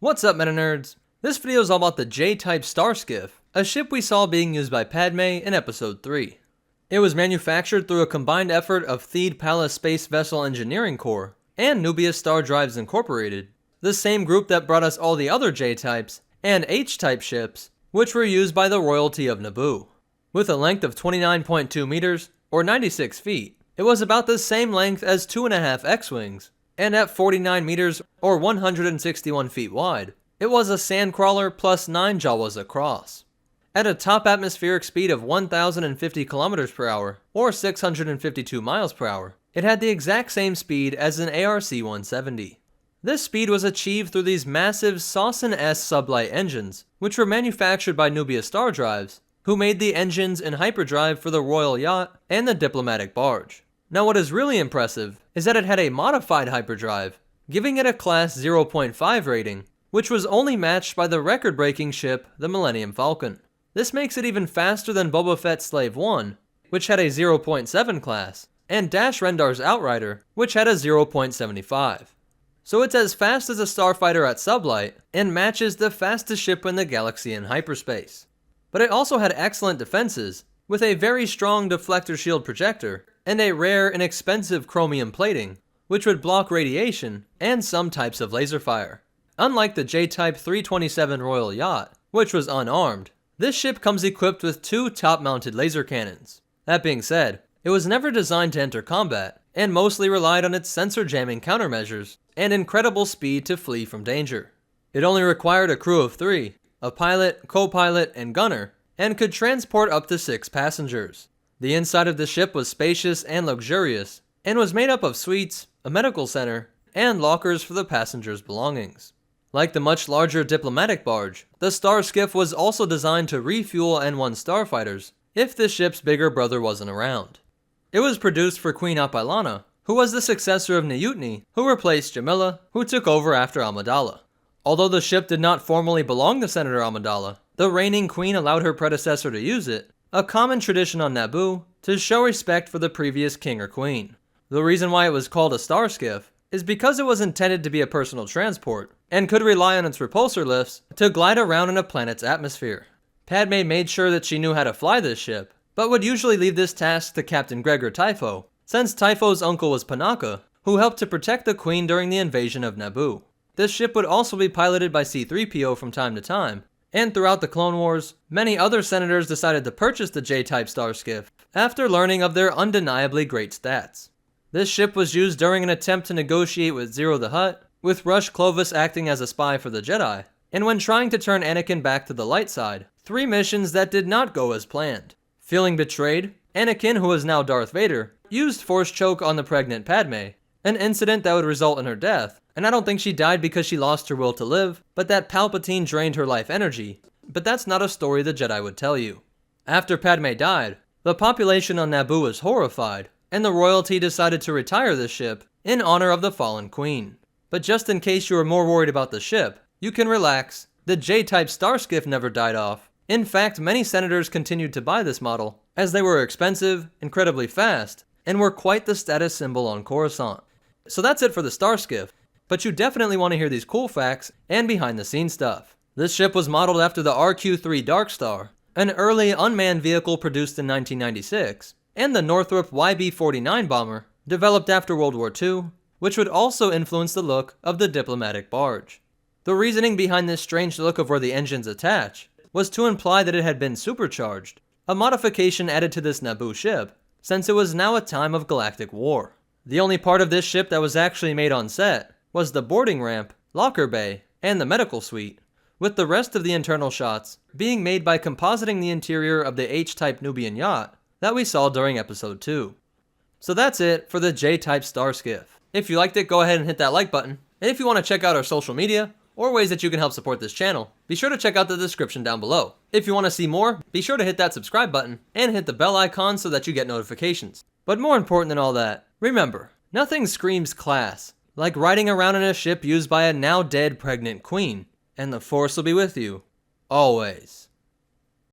What's up, meta nerds? This video is all about the J-type Star Skiff, a ship we saw being used by Padme in episode 3. It was manufactured through a combined effort of Theed Palace Space Vessel Engineering Corps and Naboo Star Drives Incorporated, the same group that brought us all the other J-types and H-type ships, which were used by the royalty of Naboo. With a length of 29.2 meters, or 96 feet, it was about the same length as 2.5 X-Wings, and at 49 meters, or 161 feet wide, it was a sandcrawler plus 9 Jawas across. At a top atmospheric speed of 1,050 kilometers per hour, or 652 miles per hour, it had the exact same speed as an ARC-170. This speed was achieved through these massive Saucon-S sublight engines, which were manufactured by Naboo Star Drives, who made the engines in hyperdrive for the Royal Yacht and the diplomatic barge. Now what is really impressive is that it had a modified hyperdrive, giving it a class 0.5 rating, which was only matched by the record-breaking ship, the Millennium Falcon. This makes it even faster than Boba Fett's Slave 1, which had a 0.7 class, and Dash Rendar's Outrider, which had a 0.75. So it's as fast as a starfighter at sublight, and matches the fastest ship in the galaxy in hyperspace. But it also had excellent defenses, with a very strong deflector shield projector, and a rare and expensive chromium plating, which would block radiation and some types of laser fire. Unlike the J-type 327 Royal Yacht, which was unarmed, this ship comes equipped with 2 top-mounted laser cannons. That being said, it was never designed to enter combat, and mostly relied on its sensor jamming countermeasures and incredible speed to flee from danger. It only required a crew of 3, a pilot, co-pilot, and gunner, and could transport up to 6 passengers. The inside of the ship was spacious and luxurious, and was made up of suites, a medical center, and lockers for the passengers' belongings. Like the much larger diplomatic barge, the Star Skiff was also designed to refuel N1 starfighters if the ship's bigger brother wasn't around. It was produced for Queen Apilana, who was the successor of Nuyutni, who replaced Jamila, who took over after Amidala. Although the ship did not formally belong to Senator Amidala, the reigning queen allowed her predecessor to use it, a common tradition on Naboo, to show respect for the previous king or queen. The reason why it was called a Star Skiff is because it was intended to be a personal transport, and could rely on its repulsor lifts to glide around in a planet's atmosphere. Padme made sure that she knew how to fly this ship, but would usually leave this task to Captain Gregor Typho, since Typho's uncle was Panaka, who helped to protect the queen during the invasion of Naboo. This ship would also be piloted by C-3PO from time to time, and throughout the Clone Wars, many other senators decided to purchase the J-type Star Skiff after learning of their undeniably great stats. This ship was used during an attempt to negotiate with Zero the Hutt, with Rush Clovis acting as a spy for the Jedi, and when trying to turn Anakin back to the light side, 3 missions that did not go as planned. Feeling betrayed, Anakin, who is now Darth Vader, used Force Choke on the pregnant Padme, an incident that would result in her death, and I don't think she died because she lost her will to live, but that Palpatine drained her life energy. But that's not a story the Jedi would tell you. After Padme died, the population on Naboo was horrified, and the royalty decided to retire the ship in honor of the fallen queen. But just in case you are more worried about the ship, you can relax. The J-type Star Skiff never died off. In fact, many senators continued to buy this model, as they were expensive, incredibly fast, and were quite the status symbol on Coruscant. So that's it for the Star Skiff, but you definitely want to hear these cool facts and behind the scenes stuff. This ship was modeled after the RQ-3 Dark Star, an early unmanned vehicle produced in 1996, and the Northrop YB-49 bomber, developed after World War II, which would also influence the look of the diplomatic barge. The reasoning behind this strange look of where the engines attach was to imply that it had been supercharged, a modification added to this Naboo ship, since it was now a time of galactic war. The only part of this ship that was actually made on set was the boarding ramp, locker bay, and the medical suite, with the rest of the internal shots being made by compositing the interior of the H-type Nubian yacht that we saw during episode 2. So that's it for the J-type Star Skiff. If you liked it, go ahead and hit that like button, and if you want to check out our social media, or ways that you can help support this channel, be sure to check out the description down below. If you want to see more, be sure to hit that subscribe button, and hit the bell icon so that you get notifications. But more important than all that, remember, nothing screams class like riding around in a ship used by a now dead pregnant queen, and the Force will be with you, always.